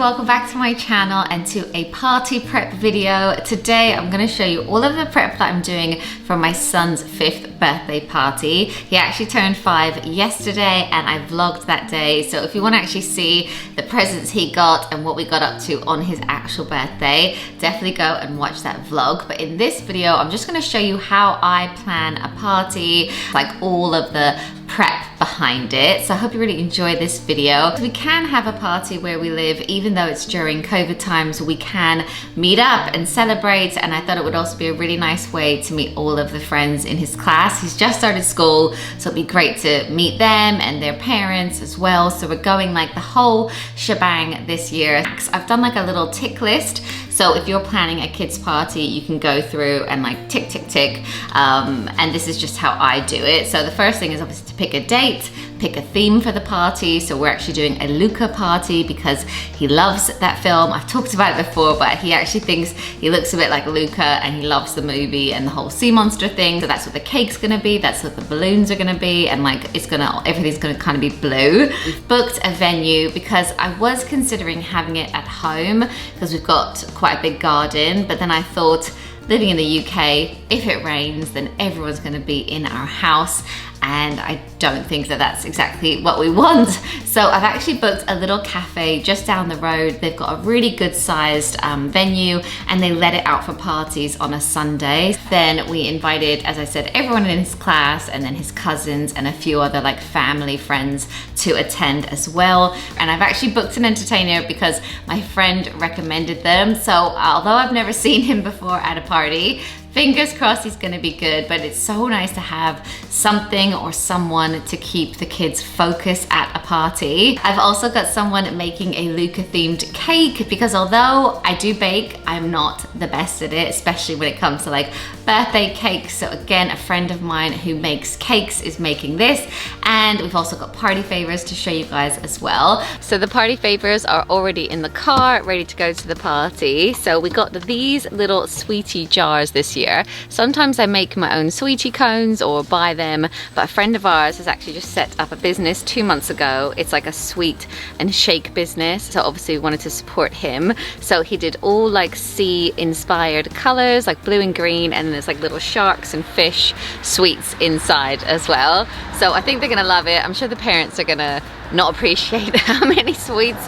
welcome back to my channel and to a party prep video. Today I'm going to show you all of the prep that I'm doing for my son's 5th birthday party. He actually turned 5 yesterday and I vlogged that day, so if you want to actually see the presents he got and what we got up to on his actual birthday, definitely go and watch that vlog. But in this video I'm just going to show you how I plan a party, like all of the prep behind it. So I hope you really enjoy this video. We can have a party where we live, even though it's during COVID times, we can meet up and celebrate, and I thought it would also be a really nice way to meet all of the friends in his class. He's just started school, so it'd be great to meet them and their parents as well. So we're going like the whole shebang this year. I've done like a little tick list. So if you're planning a kids party, you can go through and like tick, tick, tick. And this is just how I do it. So the first thing is obviously to pick a date, pick a theme for the party. So we're actually doing a Luca party because he loves that film. I've talked about it before, but he actually thinks he looks a bit like Luca and he loves the movie and the whole sea monster thing. So that's what the cake's gonna be, that's what the balloons are gonna be, and like everything's gonna kind of be blue. We've booked a venue because I was considering having it at home because we've got quite a big garden, but then I thought, living in the UK, if it rains, then everyone's gonna be in our house, and I don't think that that's exactly what we want. So I've actually booked a little cafe just down the road. They've got a really good sized venue and they let it out for parties on a Sunday. Then we invited, as I said, everyone in his class and then his cousins and a few other like family friends to attend as well. And I've actually booked an entertainer because my friend recommended them. So although I've never seen him before at a party, fingers crossed he's gonna be good, but it's so nice to have something or someone to keep the kids focused at a party. I've also got someone making a Luca themed cake because although I do bake, I'm not the best at it, especially when it comes to like birthday cakes. So again, a friend of mine who makes cakes is making this, and we've also got party favors to show you guys as well. So the party favors are already in the car, ready to go to the party. So we got these little sweetie jars this year. Sometimes I make my own sweetie cones or buy them, but a friend of ours has actually just set up a business 2 months ago. It's like a sweet and shake business, so obviously we wanted to support him. So he did all like sea inspired colors, like blue and green, and there's like little sharks and fish sweets inside as well. So I think they're gonna love it. I'm sure the parents are gonna not appreciate how many sweets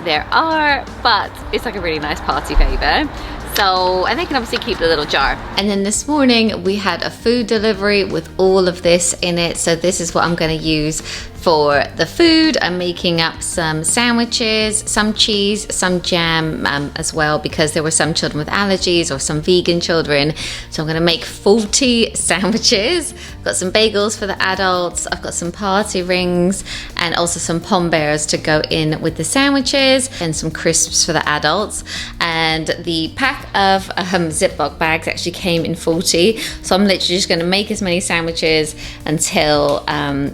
there are, but it's like a really nice party favor. So, and they can obviously keep the little jar. And then this morning we had a food delivery with all of this in it. So this is what I'm gonna use for the food. I'm making up some sandwiches, some cheese, some jam as well, because there were some children with allergies or some vegan children. So I'm gonna make 40 sandwiches. I've got some bagels for the adults. I've got some party rings and also some pom bears to go in with the sandwiches and some crisps for the adults. And the pack of Ziploc bags actually came in 40. So I'm literally just gonna make as many sandwiches until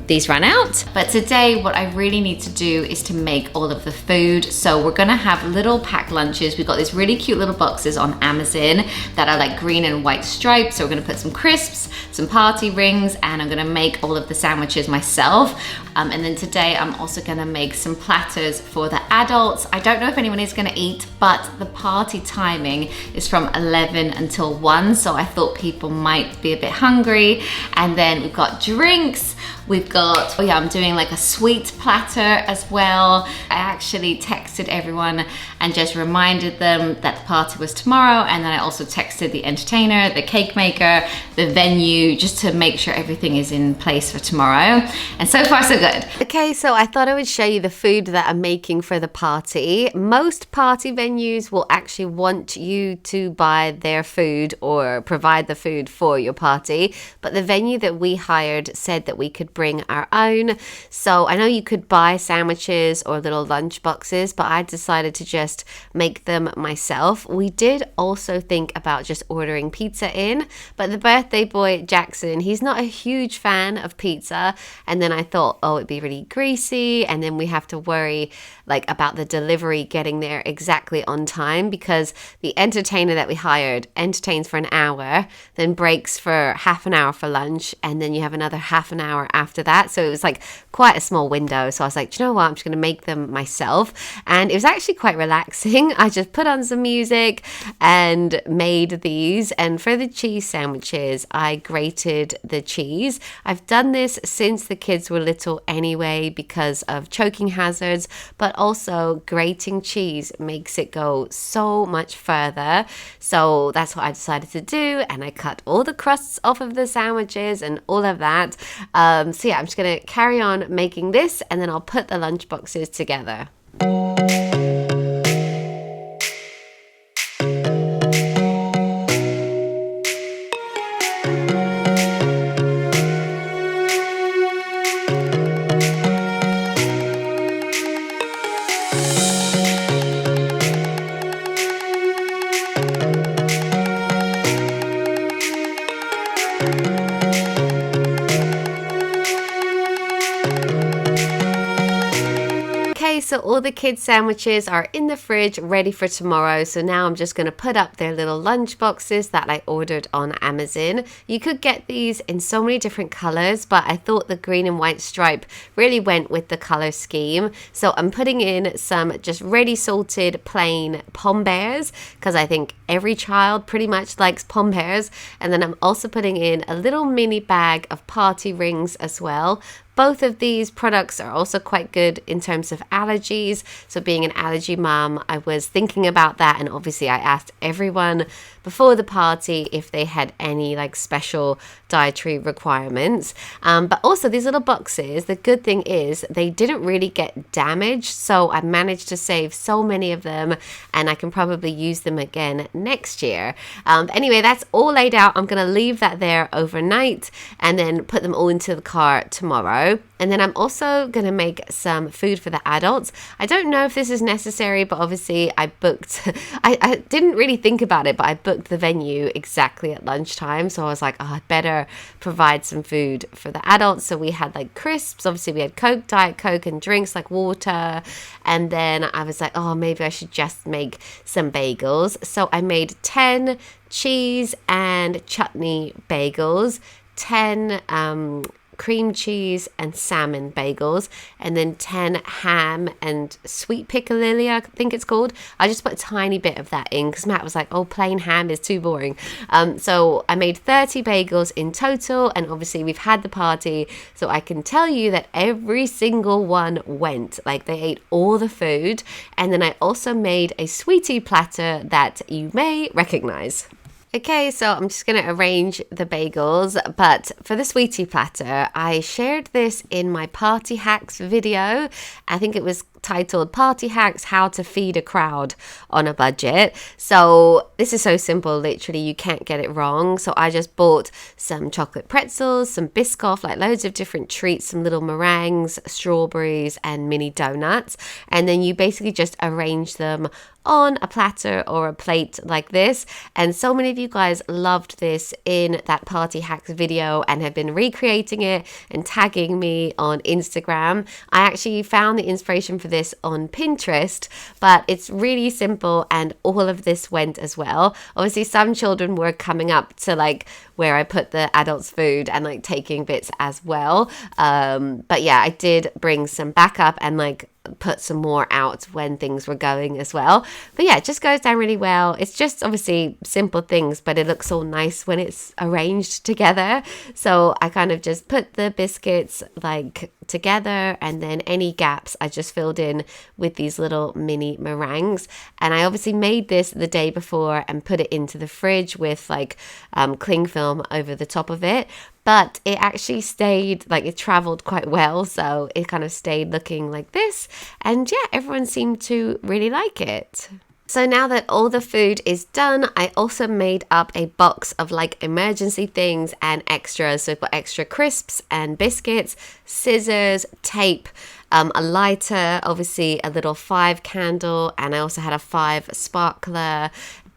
these run out. But today what I really need to do is to make all of the food. So we're gonna have little packed lunches. We've got these really cute little boxes on Amazon that are like green and white stripes. So we're gonna put some crisps, some party rings, and I'm gonna make all of the sandwiches myself. And then today I'm also gonna make some platters for the adults. I don't know if anyone is gonna eat, but the party timing is from 11 until 1. So I thought people might be a bit hungry. And then we've got drinks. We've got, oh yeah, I'm doing like a sweet platter as well. I actually texted everyone and just reminded them that the party was tomorrow. And then I also texted the entertainer, the cake maker, the venue, just to make sure everything is in place for tomorrow. And so far so good. Okay, so I thought I would show you the food that I'm making for the party. Most party venues will actually want you to buy their food or provide the food for your party. But the venue that we hired said that we could bring our own. So I know you could buy sandwiches or little lunch boxes, but I decided to just make them myself. We did also think about just ordering pizza in, but the birthday boy Jackson, he's not a huge fan of pizza. And then I thought, oh, it'd be really greasy, and then we have to worry like about the delivery getting there exactly on time, because the entertainer that we hired entertains for an hour, then breaks for half an hour for lunch, and then you have another half an hour after that. So it was like quite a small window. So I was like, do you know what? I'm just going to make them myself. And it was actually quite relaxing. I just put on some music and made these. And for the cheese sandwiches, I grated the cheese. I've done this since the kids were little anyway because of choking hazards, but also grating cheese makes it go so much further. So that's what I decided to do, and I cut all the crusts off of the sandwiches and all of that. So yeah, I'm just gonna carry on making this, and then I'll put the lunch boxes together. So all the kids' sandwiches are in the fridge ready for tomorrow. So now I'm just going to put up their little lunch boxes that I ordered on Amazon. You could get these in so many different colors, but I thought the green and white stripe really went with the color scheme. So I'm putting in some just ready salted plain pom bears, because I think every child pretty much likes pom bears. And then I'm also putting in a little mini bag of party rings as well. Both of these products are also quite good in terms of allergies. So being an allergy mom, I was thinking about that. And obviously I asked everyone before the party if they had any like special dietary requirements. But also these little boxes, the good thing is they didn't really get damaged. So I managed to save so many of them, and I can probably use them again next year. But anyway, that's all laid out. I'm going to leave that there overnight and then put them all into the car tomorrow. And then I'm also going to make some food for the adults. I don't know if this is necessary, but obviously I booked, I didn't really think about it, but I booked the venue exactly at lunchtime. So I was like, oh, I better provide some food for the adults. So we had like crisps. Obviously we had Coke, Diet Coke, and drinks like water. And then I was like, oh, maybe I should just make some bagels. So I made 10 cheese and chutney bagels, 10 cream cheese and salmon bagels, and then 10 ham and sweet piccalilli, I think it's called. I just put a tiny bit of that in because Matt was like, oh, plain ham is too boring. So I made 30 bagels in total, and obviously we've had the party, so I can tell you that every single one went. Like, they ate all the food. And then I also made a sweetie platter that you may recognize. Okay, so I'm just going to arrange the bagels, but for the sweetie platter, I shared this in my party hacks video. I think it was titled Party Hacks, How to Feed a Crowd on a Budget. So this is so simple, literally you can't get it wrong. So I just bought some chocolate pretzels, some Biscoff, like loads of different treats, some little meringues, strawberries, and mini donuts. And then you basically just arrange them on a platter or a plate like this. And so many of you guys loved this in that party hacks video and have been recreating it and tagging me on Instagram. I actually found the inspiration for this on Pinterest, but it's really simple, and all of this went as well. Obviously some children were coming up to like where I put the adults' food and like taking bits as well. But yeah, I did bring some backup and like put some more out when things were going as well. But yeah, it just goes down really well. It's just obviously simple things, but it looks all nice when it's arranged together. So I kind of just put the biscuits like together, and then any gaps I just filled in with these little mini meringues. And I obviously made this the day before and put it into the fridge with like cling film over the top of it. But it actually stayed, like it traveled quite well, so it kind of stayed looking like this. And yeah, everyone seemed to really like it. So now that all the food is done, I also made up a box of like emergency things and extras. So I've got extra crisps and biscuits, scissors, tape, a lighter, obviously a little 5 candle, and I also had a 5 sparkler,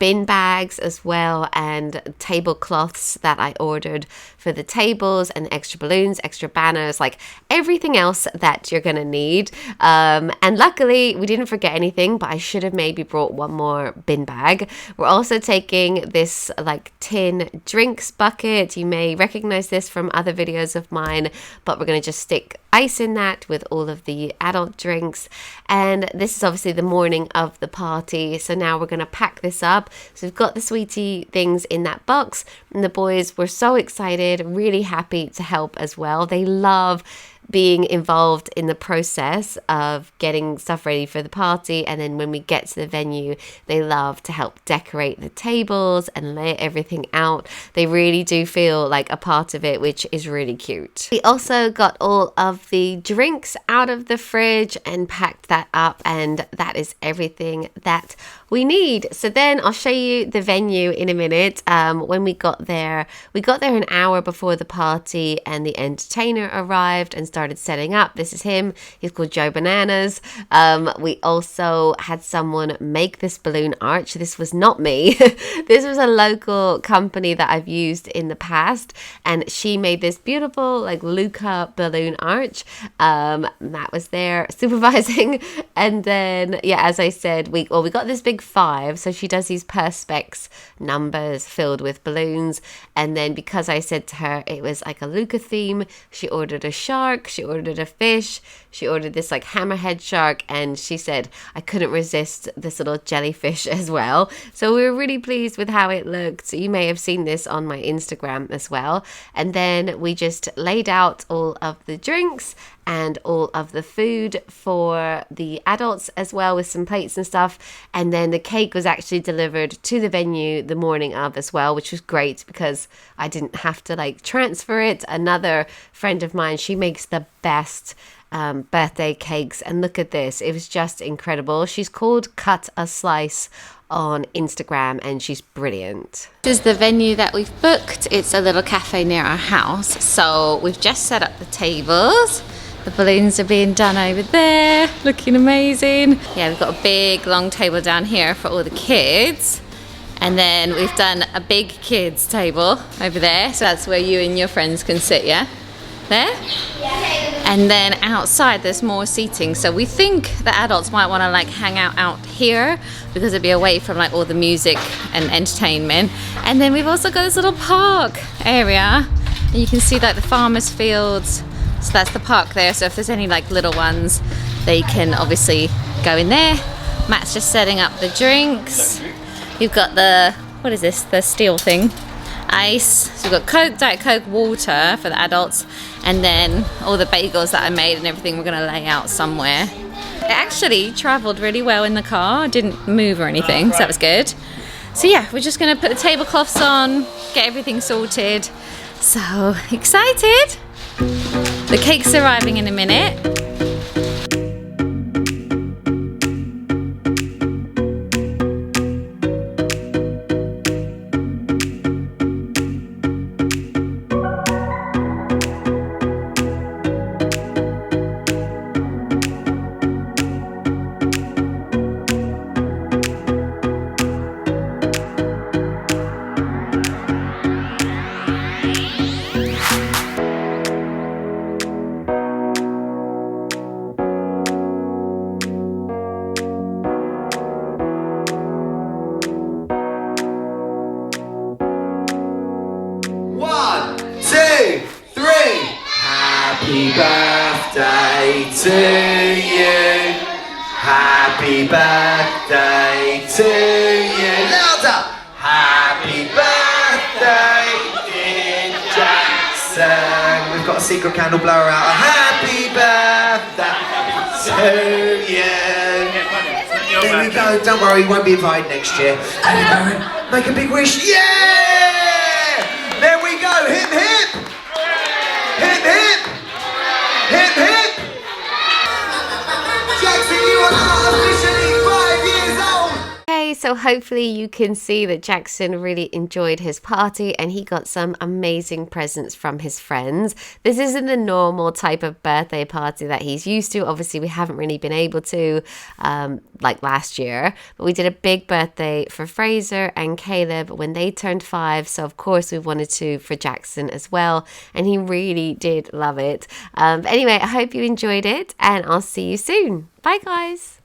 bin bags as well, and tablecloths that I ordered for the tables, and extra balloons, extra banners, like everything else that you're gonna need. And luckily we didn't forget anything, but I should have maybe brought one more bin bag. We're also taking this like tin drinks bucket. You may recognize this from other videos of mine, but we're gonna just stick ice in that with all of the adult drinks. And this is obviously the morning of the party, so now we're going to pack this up. So we've got the sweetie things in that box, and the boys were so excited, really happy to help as well. They love being involved in the process of getting stuff ready for the party, and then when we get to the venue, they love to help decorate the tables and lay everything out. They really do feel like a part of it, which is really cute. We also got all of the drinks out of the fridge and packed that up, and that is everything that we need. So then I'll show you the venue in a minute. When we got there an hour before the party, and the entertainer arrived and started setting up. This is him. He's called Joe Bananas. We also had someone make this balloon arch. This was not me. This was a local company that I've used in the past, and she made this beautiful like Luca balloon arch. Matt was there supervising, and then yeah, as I said, we got this big 5, so she does these perspex numbers filled with balloons. And then because I said to her it was like a Luca theme, she ordered a shark, she ordered a fish, she ordered this like hammerhead shark, and she said I couldn't resist this little jellyfish as well. So we were really pleased with how it looked. You may have seen this on my Instagram as well. And then we just laid out all of the drinks and all of the food for the adults as well, with some plates and stuff. And then the cake was actually delivered to the venue the morning of as well, which was great because I didn't have to like transfer it. Another friend of mine, she makes the best birthday cakes, and look at this, it was just incredible. She's called Cut a Slice on Instagram, and she's brilliant. This is the venue that we've booked. It's a little cafe near our house, so we've just set up the tables. The balloons are being done over there, looking amazing. Yeah, we've got a big long table down here for all the kids, and then we've done a big kids table over there, so that's where you and your friends can sit. Yeah, there. And then outside there's more seating, so we think the adults might want to like hang out here because it'd be away from like all the music and entertainment. And then we've also got this little park area, and you can see like the farmers fields. So that's the park there, so if there's any like little ones, they can obviously go in there. Matt's just setting up the drinks. You've got the, what is this, the steel thing, ice. So we've got Coke, Diet Coke, water for the adults, and then all the bagels that I made and everything we're gonna lay out somewhere. It actually traveled really well in the car, didn't move or anything, so that was good. So yeah, we're just gonna put the tablecloths on, get everything sorted. So excited! The cake's arriving in a minute. Happy birthday to you. Happy birthday to you. Louder. Happy birthday, dear Jackson. We've got a secret candle blower out. A happy birthday to you. There we go. Don't worry, you won't be invited next year. And make a big wish. Yeah! There we go. Hip hip. Hip hip. Hip hip! Jackson, you are officially 5 years old! Okay, so hopefully you can see that Jackson really enjoyed his party and he got some amazing presents from his friends. This isn't the normal type of birthday party that he's used to. Obviously, we haven't really been able to like last year, but we did a big birthday for Fraser and Caleb when they turned 5. So of course we wanted to for Jackson as well, and he really did love it. Anyway, I hope you enjoyed it, and I'll see you soon. Bye guys.